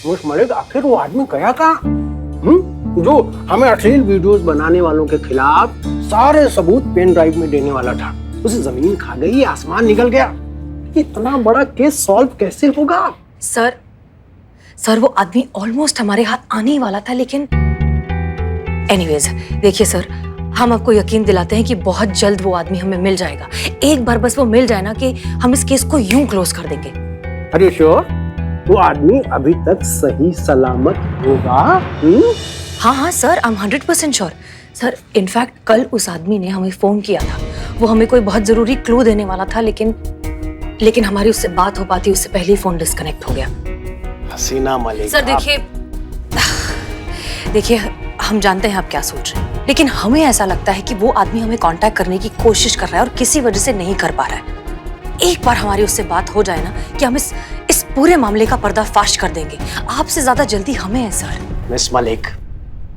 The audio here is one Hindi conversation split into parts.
मिस मलिक, आखिर वो आदमी गया कहाँ? जो हमें अश्लील वीडियोस बनाने वालों के खिलाफ सारे सबूत पेन ड्राइव में देने वाला था। उसे जमीन खा गई, आसमान निकल गया। इतना बड़ा केस सॉल्व कैसे होगा? सर वो आदमी ऑलमोस्ट हमारे हाथ आने ही वाला था, लेकिन एनीवेज देखिए सर, हम आपको यकीन दिलाते हैं कि बहुत जल्द वो आदमी हमें मिल जाएगा। एक बार बस वो मिल जाए ना कि हम इस केस को यूं क्लोज कर देंगे। अरे श्योर? वो आदमी अभी तक सही सलामत होगा? हाँ sir, I am 100% sure. Sir in fact कल उस आदमी ने हमें फोन किया था। वो हमें कोई बहुत जरूरी क्लू देने वाला था, लेकिन हमारी उससे बात हो पाती उससे पहले ही फोन डिस्कनेक्ट हो गया। हसीना मलिक सर देखिए हम जानते हैं आप क्या सोच रहे हैं, लेकिन हमें ऐसा लगता है कि वो आदमी हमें कांटेक्ट करने की कोशिश कर रहा है और किसी वजह से नहीं कर पा रहा है। एक बार हमारी उससे बात हो जाए ना कि हम इस पूरे मामले का पर्दाफाश कर देंगे। आपसे ज्यादा जल्दी हमें है सर। मिस मलिक,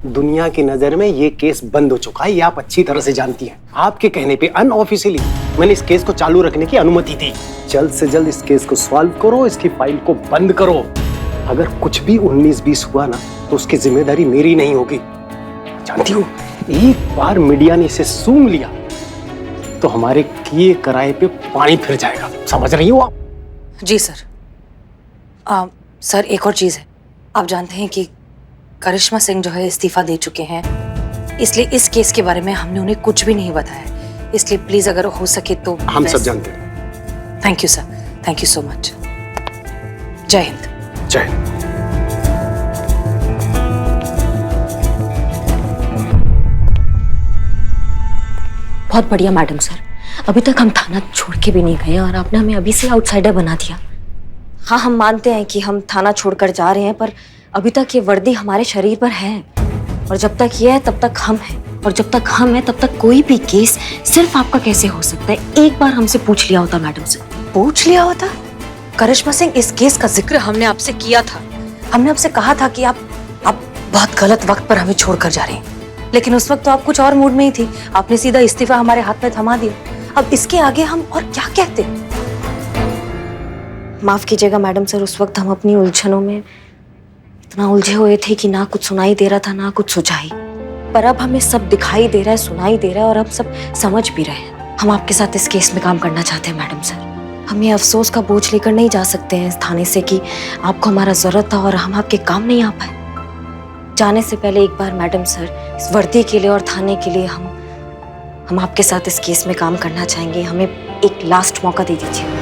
दुनिया की नजर में ये केस बंद हो चुका है, ये आप अच्छी तरह से जानती हैं। आपके कहने पे अनऑफिशियली मैंने इस केस को चालू रखने की अनुमति दी। जल्द से जल्द इस केस को सॉल्व करो, इसकी फाइल को बंद करो। अगर कुछ भी 19-20 हुआ ना तो उसकी जिम्मेदारी मेरी नहीं होगी। जानती हो, एक बार मीडिया ने इसे सूंघ लिया तो हमारे किए कराए पे पानी फिर जाएगा। समझ रही हो आप? जी सर। सर एक और चीज है, आप जानते हैं कि करिश्मा सिंह जो है इस्तीफा दे चुके हैं, इसलिए इस केस के बारे में हमने उन्हें कुछ भी नहीं बताया। इसलिए प्लीज अगर हो सके तो हम सब जानते हैं। Thank you sir, thank you so much. जय हिंद। जय हिंद। बहुत बढ़िया मैडम सर, अभी तक हम थाना छोड़ के भी नहीं गए और आपने हमें अभी से आउटसाइडर बना दिया। हाँ हम मानते हैं कि हम थाना छोड़कर जा रहे हैं, पर अभी तक ये वर्दी हमारे शरीर पर है और जब तक ये है तब तक हम हैं और जब तक हम हैं तब तक कोई भी केस सिर्फ आपका कैसे हो सकता है? एक बार हमसे पूछ लिया होता मैडम से। पूछ लिया होता? करिश्मा सिंह, इस केस का जिक्र हमने आपसे किया था। हमने आपसे कहा था कि आप बहुत गलत वक्त पर हमें छोड़कर जा रहे हैं, लेकिन उस वक्त तो आप कुछ और मूड में ही थी। आपने सीधा इस्तीफा हमारे हाथ में थमा दिया। अब इसके आगे हम और क्या कहते? माफ कीजिएगा मैडम सर, उस वक्त हम अपनी उलझनों में इतना उलझे हुए थे कि ना कुछ सुनाई दे रहा था ना कुछ सुझाई। पर अब हमें सब दिखाई दे रहा है, सुनाई दे रहा है और अब सब समझ भी रहे हैं। हम आपके साथ इस केस में काम करना चाहते हैं मैडम सर। हम ये अफसोस का बोझ लेकर नहीं जा सकते हैं इस थाने से कि आपको हमारा जरूरत था और हम आपके काम नहीं आ पाए। जाने से पहले एक बार मैडम सर, इस वर्दी के लिए और थाने के लिए हम आपके साथ इस केस में काम करना चाहेंगे। हमें एक लास्ट मौका दे दीजिए।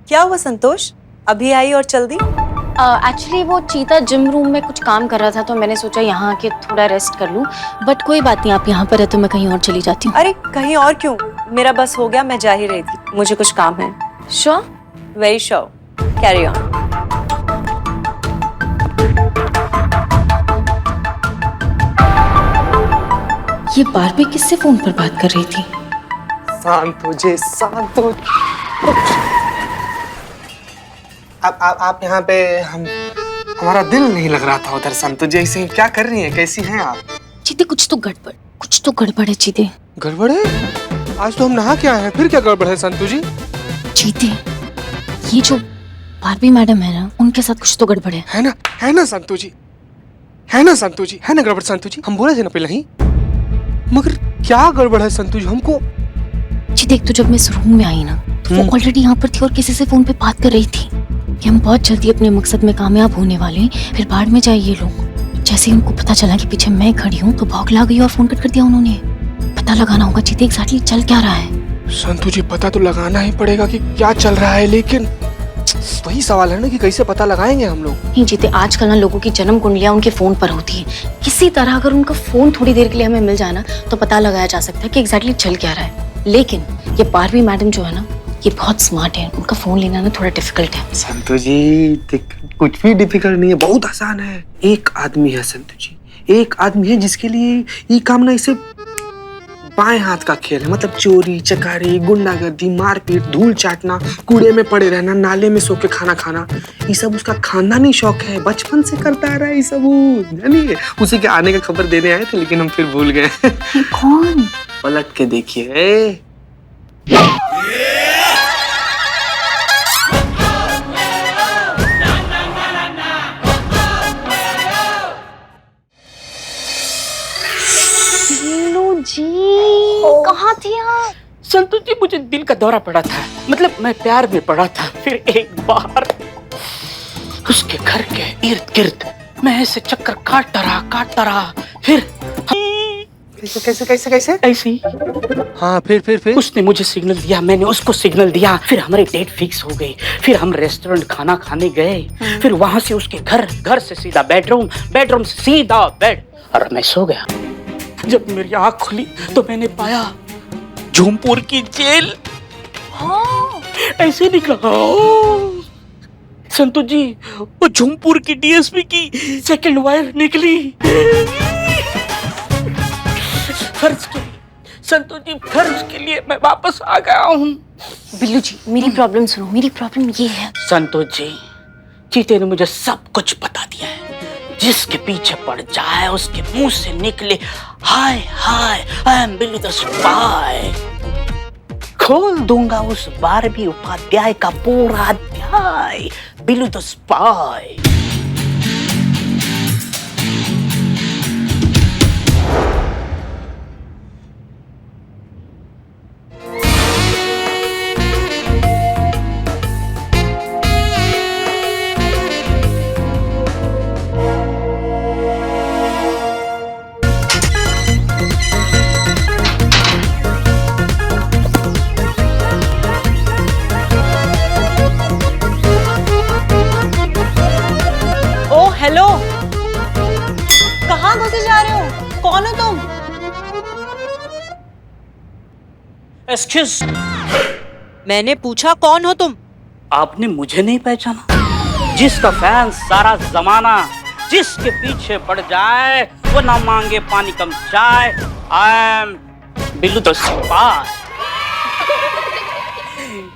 क्या हुआ संतोष, अभी आई और चल दी? एक्चुअली वो चीता जिम रूम में कुछ काम कर रहा था तो मैंने सोचा यहाँ आके थोड़ा रेस्ट कर लूं, बट कोई बात नहीं, आप यहाँ पर है तो मैं कहीं और चली जाती हूँ। अरे कहीं और क्यों, मेरा बस हो गया, मैं जा ही रही थी, मुझे कुछ काम है। Sure? Very sure, carry on. ये बारबी किससे फोन पर बात कर रही थी? शांत हो जे, शांत हो। आप यहाँ पे हमारा दिल नहीं लग रहा था उधर। संतु जी ऐसे क्या कर रही हैं, कैसी हैं आप? चीते कुछ तो गड़बड़ है चीते। गड़बड़ है? आज तो हम नहा के आए हैं, फिर क्या गड़बड़ है संतु जी? चीते, ये जो बारबी मैडम है ना, उनके साथ कुछ तो गड़बड़ है ना संतु जी? है ना संतु जी? है ना गड़बड़ संतु जी? हम बोले थे ना पहले ही, मगर क्या गड़बड़ है संतु जी हमको? चीते, एक तो जब मैं इस रूम में आई ना तो वो ऑलरेडी यहाँ पर थी और किसी से फोन पे बात कर रही थी कि हम बहुत जल्दी अपने मकसद में कामयाब होने वाले हैं, फिर बाढ़ में जाए ये लोग। जैसे ही उनको पता चला कि पीछे मैं खड़ी हूँ तो भौंक ला गई और फोन कट कर दिया उन्होंने। पता लगाना होगा चीते एग्जैक्टली चल क्या रहा है। संतु जी पता तो लगाना ही पड़ेगा कि क्या चल रहा है, लेकिन वही सवाल है ना कि कैसे पता लगाएंगे हम लोग? नहीं जीते, आजकल ना लोगों की जन्म कुंडलियां उनके फोन पर होती है। किसी तरह अगर उनका फोन थोड़ी देर के लिए हमें मिल जाए ना तो पता लगाया जा सकता है कि एग्जैक्टली चल क्या रहा है। लेकिन ये बारबी मैडम जो है ना, ये बहुत स्मार्ट है, उनका फोन लेना ना थोड़ा डिफिकल्ट है। संतु जी कुछ भी डिफिकल्ट नहीं है, बहुत आसान है। एक आदमी है संतु जी, एक आदमी है जिसके लिए ये काम ना इसे बाएं हाथ का खेल है, मतलब चोरी चकारी, गुंडागर्दी, मारपीट, धूल चाटना, कूड़े में पड़े रहना, नाले में सो के खाना खाना, ये सब उसका खानदानी शौक है, बचपन से करता आ रहा है ये सब। जानिए उसी के आने का खबर देने आए थे, लेकिन हम फिर भूल गए। कौन? पलट के देखिए। जी कहाँ थे आप? संतोष जी, मुझे दिल का दौरा पड़ा था, मतलब मैं प्यार में पड़ा था। फिर एक बार उसके घर के इर्द गिर्द मैं ऐसे चक्कर काटता रहा। फिर कैसे ऐसे ही हाँ, फिर उसने मुझे सिग्नल दिया, मैंने उसको सिग्नल दिया। फिर हमारी डेट फिक्स हो गई। फिर हम रेस्टोरेंट खाना खाने गए। फिर वहां से उसके घर से सीधा बेडरूम से सीधा बेड, और मैं सो गया। जब मेरी आंख खुली तो मैंने पाया झूमपुर की जेल। हाँ, ऐसे निकला। संतोष जी, वो झूमपुर की डीएसपी की सेकंड वाइफ निकली। फर्ज के लिए संतोष जी, फर्ज के लिए मैं वापस आ गया हूँ। बिल्लू जी, मेरी प्रॉब्लम सुनो। मेरी प्रॉब्लम ये है। संतोष जी, चीते ने मुझे सब कुछ बता दिया है। जिसके पीछे पड़ जाए उसके मुंह से निकले हाय हाय, I am Billu the spy. खोल दूंगा उस बारहवीं उपाध्याय का पूरा अध्याय, बिल्लू द स्पाई। हेलो, कहाँ घुसे जा रहे हो? कौन हो तुम? एक्सक्यूज, मैंने पूछा कौन हो तुम? आपने मुझे नहीं पहचाना? जिसका फैन सारा जमाना, जिसके पीछे पड़ जाए वो ना मांगे पानी कम चाय। आई एम बिल्लू द स्पाई।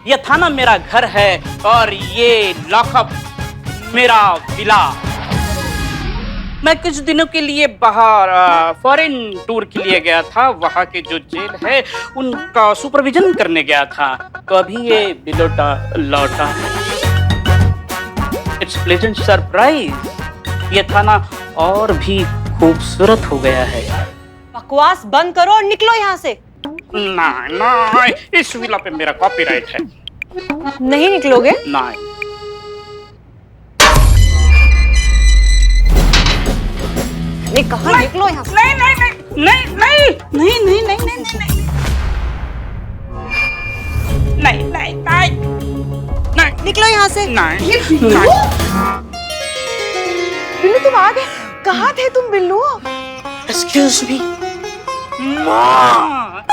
ये थाना मेरा घर है और ये लॉकअप मेरा विला। मैं कुछ दिनों के लिए बाहर फॉरेन टूर के लिए गया था। वहाँ के जो जेल है उनका सुपरविजन करने गया था, तो अभी ये बिलोटा लौटा। It's pleasant surprise. ये थाना और भी खूबसूरत हो गया है। बकवास बंद करो और निकलो यहाँ से। नहीं, इस विला पे मेरा कॉपीराइट है। नहीं निकलोगे? नहीं। नहीं कहा, निकलो यहाँ से। नहीं। निकलो यहाँ से। बिल्लू तुम आ गए? कहाँ थे तुम बिल्लू? एक्सक्यूज मी माँ।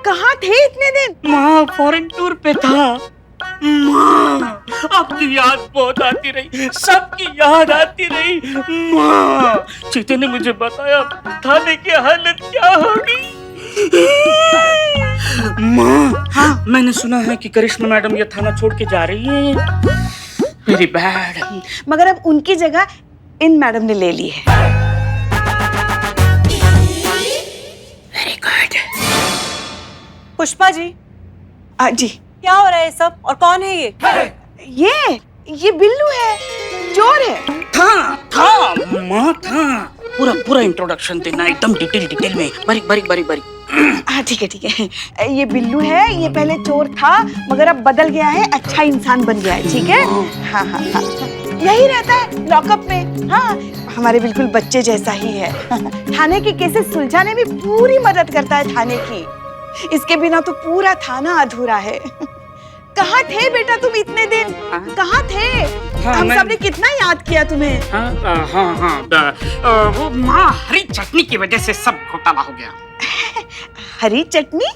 कहाँ थे इतने दिन? माँ, फॉरेन टूर पे था। माँ, आपकी याद बहुत आती रही, सबकी याद आती रही। माँ, चीते ने मुझे बताया थाने की हालत क्या होगी। माँ, हाँ, मैंने सुना है कि करिश्मा मैडम ये थाना छोड़ के जा रही है। Very bad. मगर अब उनकी जगह इन मैडम ने ले ली है। Very good. पुष्पा जी, जी क्या हो रहा है सब, और कौन है ये? ये बिल्लू है, चोर है। था माँ, था। पूरा इंट्रोडक्शन देना एकदम डिटेल में, बारीक। हाँ ठीक है। ये बिल्लू है, ये पहले चोर था मगर अब बदल गया है, अच्छा इंसान बन गया है। ठीक है। हाँ, यही रहता है लॉकअप में। हाँ, हमारे बिल्कुल बच्चे जैसा ही है। थाने की केसेस सुलझाने में पूरी मदद करता है थाने की। इसके बिना तो पूरा थाना अधूरा है। कहाँ थे बेटा तुम इतने दिन? कहाँ थे? हम सबने कितना याद किया तुम्हें। वो माँ, हरी चटनी की वजह से सब घोटाला हो गया। हरी चटनी?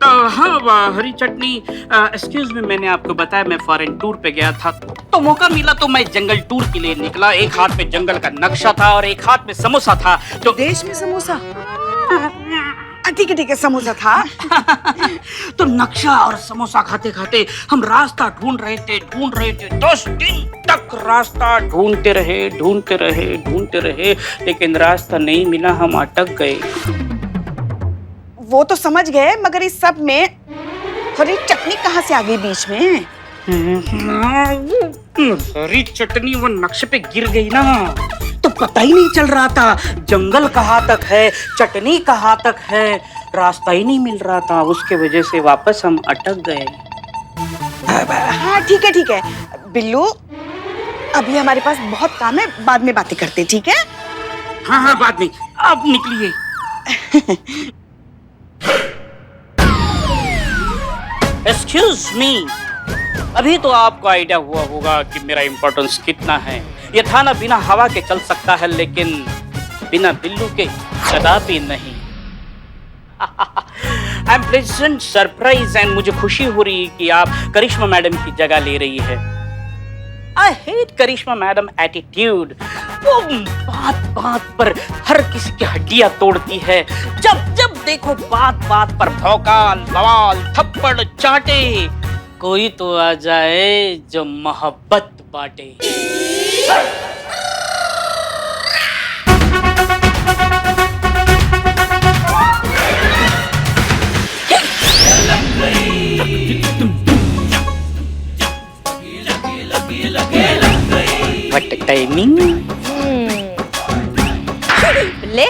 तो हाँ हरी चटनी, एक्सक्यूज मी, मैंने आपको बताया मैं फॉरेन टूर पे गया था, तो मौका मिला तो मैं जंगल टूर के लिए निकला। एक हाथ में जंगल का नक्शा था और एक हाथ में समोसा था। तो देश में समोसा? ठीक है, समोसा था। तो नक्शा और समोसा खाते खाते हम रास्ता ढूंढ रहे थे 10 दिन तक रास्ता ढूंढते रहे, लेकिन रास्ता नहीं मिला, हम अटक गए। वो तो समझ गए, मगर इस सब में हरी चटनी कहाँ से आ गई बीच में? हरी चटनी वो नक्शे पे गिर गई ना, तो पता ही नहीं चल रहा था जंगल कहाँ तक है, चटनी कहाँ तक है, रास्ता ही नहीं मिल रहा था। उसके वजह से वापस हम अटक गए। हाँ ठीक है बिल्लू, अभी हमारे पास बहुत काम है, बाद में बातें करते, ठीक है? हाँ बाद में, अब निकलिए। एक्सक्यूज मी, अभी तो आपको आइडिया हुआ होगा कि मेरा इम्पोर्टेंस कितना है। ये थाना बिना हवा के चल सकता है, लेकिन बिना बिल्लू के कदापि नहीं। I am pleasant surprise and मुझे खुशी हो रही है कि आप करिश्मा मैडम की जगह ले रही है। I hate Karishma madam attitude. वो बात पर हर किसी की हड्डियां तोड़ती है। जब देखो बात पर भौकाल, बवाल, थप्पड़ चाटे। कोई तो आ जाए जो मोहब्बत बांटे। What timing? ले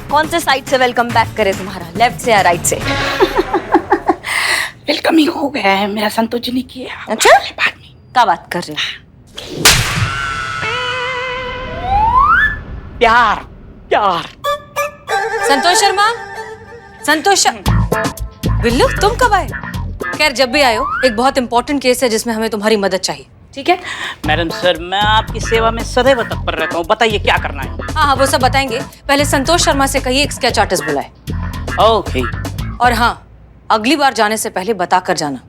कौन से साइड से वेलकम बैक करे तुम्हारा, लेफ्ट से या राइट से? वेलकमिंग हो गया है, मेरा संतोष जी ने किया। अच्छा, बाद में क्या बात कर रहे हो? प्यार। संतोष बिल्लू, तुम कब आए? खैर, जब भी आए हो, एक बहुत इंपॉर्टेंट केस है जिसमें हमें तुम्हारी मदद चाहिए, ठीक है? मैडम सर, मैं आपकी सेवा में सदैव तत्पर रहता हूँ, बताइए क्या करना है। हाँ, वो सब बताएंगे। पहले संतोष शर्मा से कहिए एक स्केच आर्टिस्ट बुलाए। ओके। और हाँ, अगली बार जाने से पहले बता कर जाना।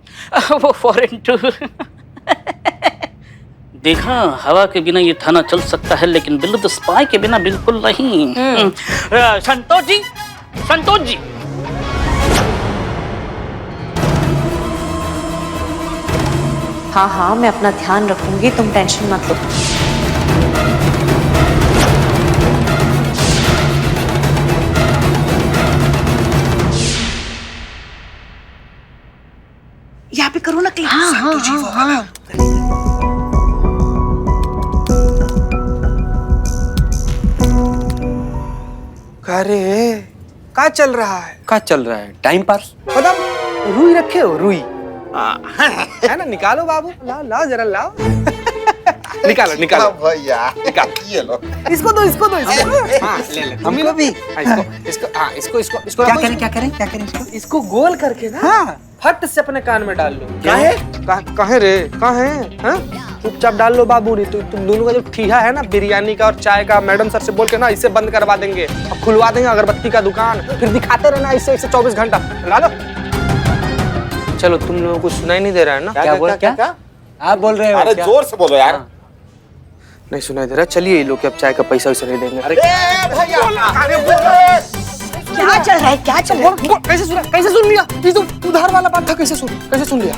वो फॉरेन टूर। देखा, हवा के बिना ये थाना चल सकता है, लेकिन बिल्लू द स्पाई के बिना बिल्कुल नहीं। संतोष जी। हाँ, मैं अपना ध्यान रखूंगी, तुम टेंशन मत लो। यहाँ पे करो ना क्लिक। हाँ। अरे क्या चल रहा है? Time pass. मतलब रुई रखे हो, रुई है ना? निकालो बाबू, लाओ जरा लाओ। निकालो भैया, ये लो। इसको दो। हाँ, ले हमको भी। इसको क्या करें? इसको गोल करके ना फट से अपने कान में डाल लो। काहे? चुपचाप डाल लो बाबू, नहीं तो तुम दोनों का जो ठीहा है ना बिरयानी का और चाय का, मैडम सर से बोल के ना इसे बंद करवा देंगे। अब खुलवा देंगे अगरबत्ती का दुकान, फिर दिखाते रहना इसे 24 घंटा। डालो। चलो, तुम लोगों को सुनाई नहीं दे रहा है ना? क्या आप बोल रहे हो? अरे जोर से बोलो यार। नहीं सुनाई दे रहा। चलिए, ये लोग अब चाय का पैसा वैसा नहीं देंगे। अरे क्या चल रहा है? कैसे सुन लिया? ये तो उधार वाला बात था। कैसे सुन लिया?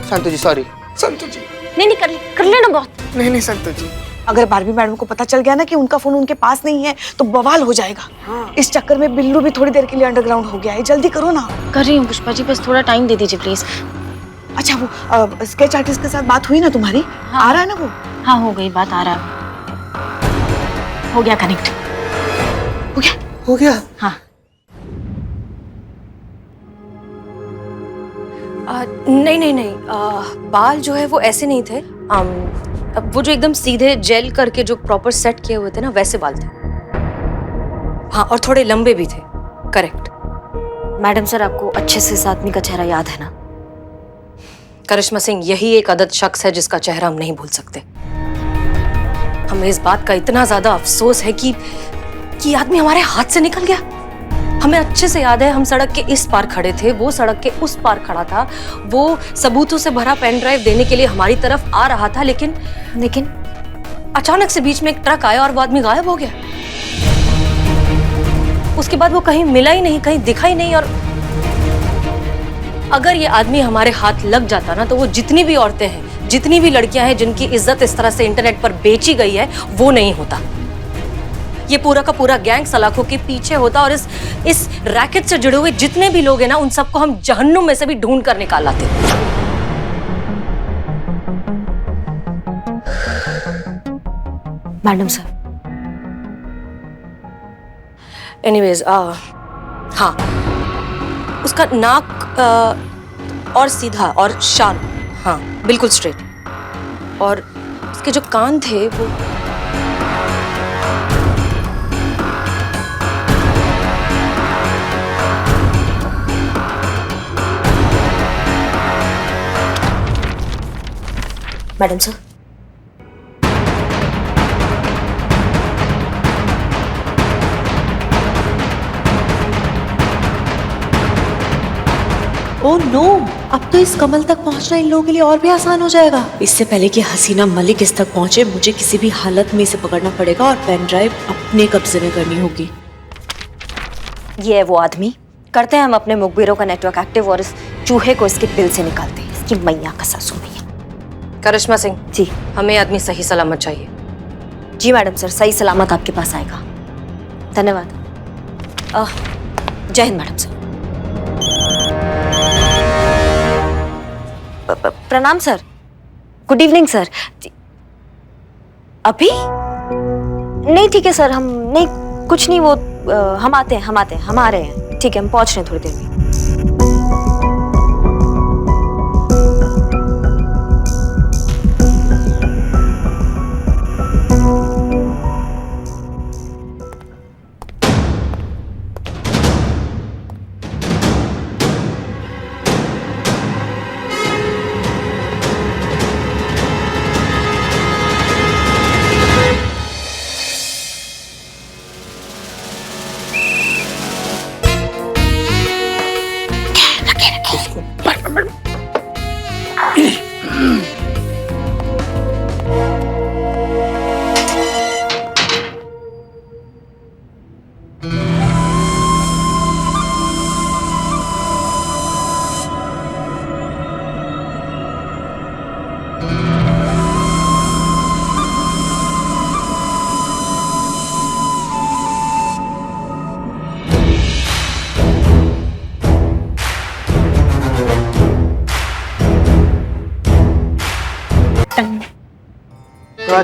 संतोष जी, सॉरी। संतोष जी, नहीं, कर लेना बहुत। नहीं संतोष जी। अगर बारबी मैडम को पता चल गया ना कि उनका फोन उनके पास नहीं है, तो बवाल हो जाएगा। इस चक्कर में बिल्लू भी थोड़ी देर के लिए अंडरग्राउंड हो गया है। जल्दी करो ना। कर रही हूँ पुष्पा जी, बस थोड़ा टाइम दे दीजिए प्लीज। अच्छा, वो स्केच आर्टिस्ट के साथ बात हुई ना तुम्हारी? आ रहा है ना वो? हाँ, हो गई बात, आ रहा हो गया कनेक्ट। हो गया। हाँ। नहीं, बाल जो है वो ऐसे नहीं थे। वो जो एकदम सीधे जेल करके जो प्रॉपर सेट किए हुए थे ना, वैसे बाल थे। हाँ, और थोड़े लंबे भी थे। करेक्ट। मैडम सर, आपको अच्छे से इस आदमी का चेहरा याद है ना? करिश्मा सिंह यही एक अदद शख्स है जिसका चेहरा हम नहीं भूल सकते। हमें इस बात का इतना ज्यादा अफसोस है कि आदमी हमारे हाथ से निकल गया। हमें अच्छे से याद है, हम सड़क के इस पार खड़े थे, वो सड़क के उस पार खड़ा था, वो सबूतों से भरा पेन ड्राइव देने के लिए हमारी तरफ आ रहा था, लेकिन अचानक से बीच में एक ट्रक आया और वो आदमी गायब हो गया। उसके बाद वो कहीं मिला ही नहीं, कहीं दिखा ही नहीं। और अगर ये आदमी हमारे हाथ लग जाता ना, तो वो जितनी भी औरतें हैं, जितनी भी लड़कियां हैं जिनकी इज्जत इस तरह से इंटरनेट पर बेची गई है, वो नहीं होता। ये पूरा का पूरा गैंग सलाखों के पीछे होता और इस रैकेट से जुड़े हुए जितने भी लोग हैं ना, उन सबको हम जहन्नुम में से भी ढूंढ कर निकाल लाते। मैडम सर, एनीवेज, हाँ, उसका नाक और सीधा और शार्प, हाँ बिल्कुल स्ट्रेट, और उसके जो कान थे वो मैडम सर, ओह नो, अब तो इस कमल तक पहुंचना इन लोगों के लिए और भी आसान हो जाएगा। इससे पहले कि हसीना मलिक इस तक पहुंचे, मुझे किसी भी हालत में इसे पकड़ना पड़ेगा और पेन ड्राइव अपने कब्जे में करनी होगी। ये है वो आदमी। करते हैं हम अपने मुखबिरों का नेटवर्क एक्टिव और इस चूहे को इसके बिल से निकालते हैं। इसकी मैया का सासू मैया। करिश्मा सिंह जी। हमें आदमी सही सलामत चाहिए। जी मैडम सर, सही सलामत आपके पास आएगा। धन्यवाद। जय हिंद मैडम सर। प्रणाम सर। Good evening sir. अभी नहीं, ठीक है सर, हम नहीं, कुछ नहीं, वो हम आते हैं, हम आ रहे हैं। ठीक है, हम पहुंच रहे हैं थोड़ी देर में।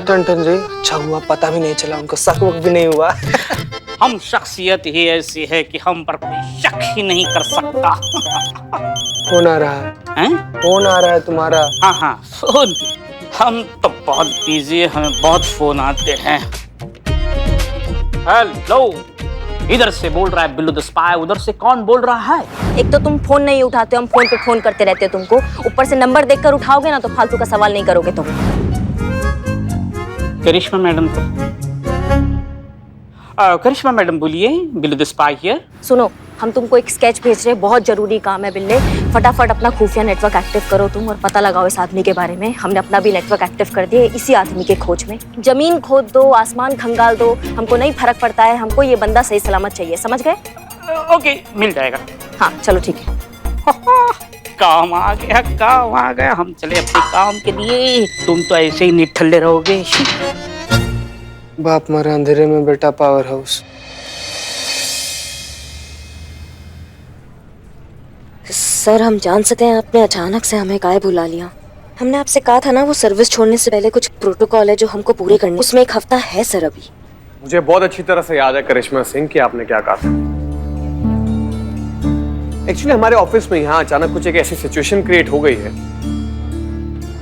टन जी, अच्छा हुआ पता भी नहीं चला, उनको शक वक भी नहीं हुआ। हम शख्सियत ही ऐसी है कि हम पर कोई शक ही नहीं कर सकता। फोन आ रहा है, फोन आ रहा है तुम्हारा। हाँ हाँ, फोन। हम तो बहुत बिजी है, हमें बहुत फोन आते हैं। हेलो, इधर से बोल रहा है बिल्लू द स्पाई, उधर से कौन बोल रहा है? एक तो तुम फोन नहीं उठाते, हम फोन पे फोन करते रहते हैं तुमको, ऊपर से नंबर देखकर उठाओगे ना तो फालतू का सवाल नहीं करोगे तुम। करिश्मा मैडम को करिश्मा मैडम बोलिए, बिल्लू द स्पाई हियर। सुनो, हम तुमको एक स्केच भेज रहे हैं, बहुत जरूरी काम है बिल्ले। फटाफट अपना खुफिया नेटवर्क एक्टिव करो तुम और पता लगाओ इस आदमी के बारे में। हमने अपना भी नेटवर्क एक्टिव कर दिया इसी आदमी के खोज में। जमीन खोद दो, आसमान खंगाल दो, हमको नहीं फर्क पड़ता है, हमको ये बंदा सही सलामत चाहिए, समझ गए? ओके, मिल जाएगा। हाँ चलो ठीक है। काम आ गया, काम आ गया, हम चले अपने काम के लिए। तुम तो ऐसे ही निठल्ले रहोगे। बाप मरा अंधेरे में, बेटा पावर हाउस। सर, हम जान सकते हैं आपने अचानक से हमें काहे बुला लिया? हमने आपसे कहा था ना, वो सर्विस छोड़ने से पहले कुछ प्रोटोकॉल है जो हमको पूरे करने, उसमें एक हफ्ता है सर अभी। मुझे बहुत अच्छी तरह से याद है करिश्मा सिंह कि आपने क्या कहा था। एक्चुअली हमारे ऑफिस में यहाँ अचानक कुछ एक ऐसी सिचुएशन क्रिएट हो गई है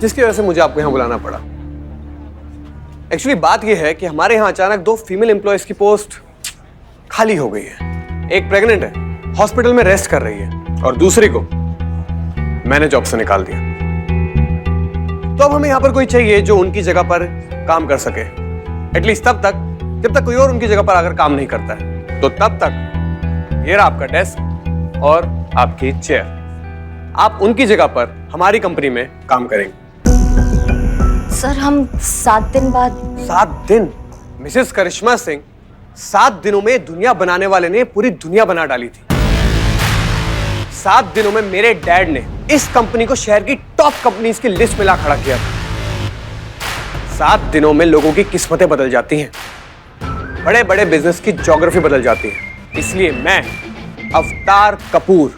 जिसकी वजह से मुझे आपको यहाँ बुलाना पड़ा। एक्चुअली बात यह है कि हमारे यहाँ अचानक 2 फीमेल एम्प्लॉयज की पोस्ट खाली हो गई है। एक प्रेग्नेंट है, हॉस्पिटल में रेस्ट कर रही है, और दूसरी को मैंने जॉब से निकाल दिया। तो अब हमें यहाँ पर कोई चाहिए जो उनकी जगह पर काम कर सके, एटलीस्ट तब तक जब तक कोई और उनकी जगह पर आकर काम नहीं करता है। तो तब तक ये रहा आपका डेस्क और आपकी चेयर। आप उनकी जगह पर हमारी कंपनी में काम करेंगे। सर हम 7 दिन बाद। 7 दिन? मिसेस करिश्मा सिंह, 7 दिनों में दुनिया बनाने वाले ने पूरी दुनिया बना डाली थी। 7 दिनों में मेरे डैड ने इस कंपनी को शहर की टॉप कंपनीज की लिस्ट में ला खड़ा किया था। 7 दिनों में लोगों की किस्मतें बदल जाती हैं, बड़े बड़े बिजनेस की ज्योग्राफी बदल जाती है। इसलिए मैं अवतार कपूर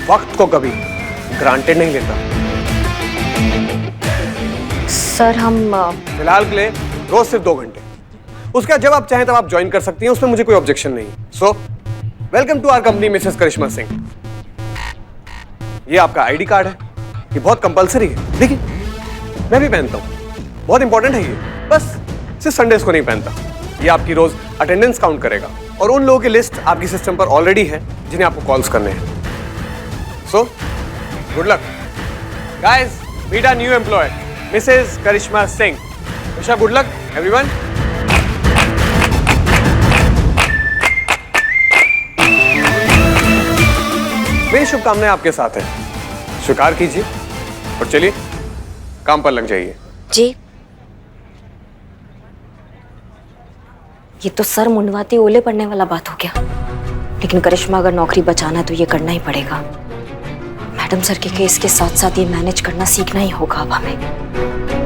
वक्त को कभी ग्रांटेड नहीं लेता। सर हम फिलहाल के लिए रोज सिर्फ 2 घंटे, उसके बाद जब आप चाहें तब आप ज्वाइन कर सकती हैं, उसमें मुझे कोई ऑब्जेक्शन नहीं है। So welcome to our company Mrs Karishma Singh. ये आपका आईडी कार्ड है, ये बहुत कंपलसरी है। देखिए मैं भी पहनता हूँ, बहुत इंपॉर्टेंट है ये, बस सिर्फ संडेज को नहीं पहनता। ये आपकी रोज अटेंडेंस काउंट करेगा और उन लोगों की लिस्ट आपकी सिस्टम पर ऑलरेडी है जिन्हें आपको कॉल्स करने हैं। So good luck guys, meet a new employee Mrs Karishma Singh. Wish good luck everyone. मेरी शुभकामनाएं आपके साथ हैं, स्वीकार कीजिए और चलिए काम पर लग जाइए। जी, ये तो सर मुंडवाती ओले पड़ने वाला बात हो गया, लेकिन करिश्मा अगर नौकरी बचाना है तो ये करना ही पड़ेगा। मैडम सर के केस के साथ साथ ये मैनेज करना सीखना ही होगा अब हमें।